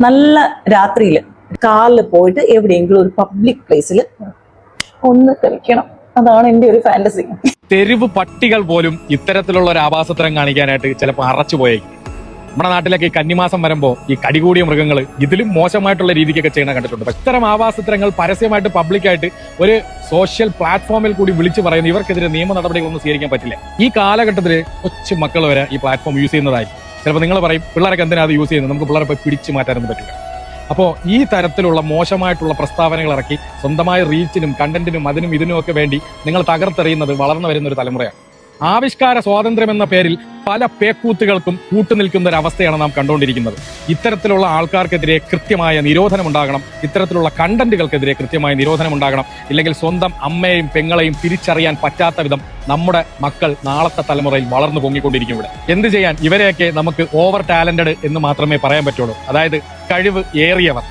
നല്ല രാത്രിയിൽ കാറിൽ പോയിട്ട് എവിടെയെങ്കിലും ഒരു പബ്ലിക് പ്ലേസിൽ ഒന്ന് കഴിക്കണം. അതാണ് എൻ്റെ ഒരു ഫാന്റസി. തെരുവ് പട്ടികൾ പോലും ഇത്തരത്തിലുള്ള ഒരു ആഭാസത്തരം കാണിക്കാനായിട്ട് ചിലപ്പോൾ അറച്ചുപോയേക്കും. നമ്മുടെ നാട്ടിലൊക്കെ ഈ കന്നിമാസം വരുമ്പോൾ ഈ കടികൂടിയ മൃഗങ്ങൾ ഇതിലും മോശമായിട്ടുള്ള രീതിക്കൊക്കെ ചെയ്യണ കണ്ടിട്ടുണ്ട്. ഇത്തരം ആഭാസത്തരങ്ങൾ പരസ്യമായിട്ട് പബ്ലിക്കായിട്ട് ഒരു സോഷ്യൽ പ്ലാറ്റ്ഫോമിൽ കൂടി വിളിച്ചു പറയുന്നു. ഇവർക്കെതിരെ നിയമ നടപടികളൊന്നും സ്വീകരിക്കാൻ പറ്റില്ല. ഈ കാലഘട്ടത്തിൽ കൊച്ചു മക്കൾ വരെ ഈ പ്ലാറ്റ്ഫോം യൂസ് ചെയ്യുന്നതായി. ചിലപ്പോൾ നിങ്ങൾ പറയും, പിള്ളേരൊക്കെ എന്തിനാ അത് യൂസ് ചെയ്യുന്നത്, നമുക്ക് പിള്ളേരെ പോയി പിടിച്ചു മാറ്റാനൊന്നും പറ്റില്ല. അപ്പോൾ ഈ തരത്തിലുള്ള മോശമായിട്ടുള്ള പ്രസ്താവനകൾ ഇറക്കി സ്വന്തമായ റീച്ചിനും കണ്ടന്റിനും അതിനും ഇതിനുമൊക്കെ വേണ്ടി നിങ്ങൾ തകർത്തെറിയുന്നത് വളർന്നു വരുന്ന ഒരു തലമുറയാണ്. ആവിഷ്കാര സ്വാതന്ത്ര്യം എന്ന പേരിൽ പല പേക്കൂത്തുകൾക്കും കൂട്ടുനിൽക്കുന്ന ഒരു അവസ്ഥയാണ് നാം കണ്ടുകൊണ്ടിരിക്കുന്നത്. ഇത്തരത്തിലുള്ള ആൾക്കാർക്കെതിരെ കൃത്യമായ നിരോധനം ഉണ്ടാകണം. ഇത്തരത്തിലുള്ള കണ്ടന്റുകൾക്കെതിരെ കൃത്യമായ നിരോധനം ഉണ്ടാകണം. ഇല്ലെങ്കിൽ സ്വന്തം അമ്മയെയും പെങ്ങളെയും തിരിച്ചറിയാൻ പറ്റാത്ത വിധം നമ്മുടെ മക്കൾ നാളത്തെ തലമുറയിൽ വളർന്നു പൊങ്ങിക്കൊണ്ടിരിക്കും. ഇവിടെ എന്ത് ചെയ്യാൻ, ഇവരെയൊക്കെ നമുക്ക് ഓവർ ടാലന്റഡ് എന്ന് മാത്രമേ പറയാൻ പറ്റുള്ളൂ. അതായത് കഴിവ് ഏറിയവർ.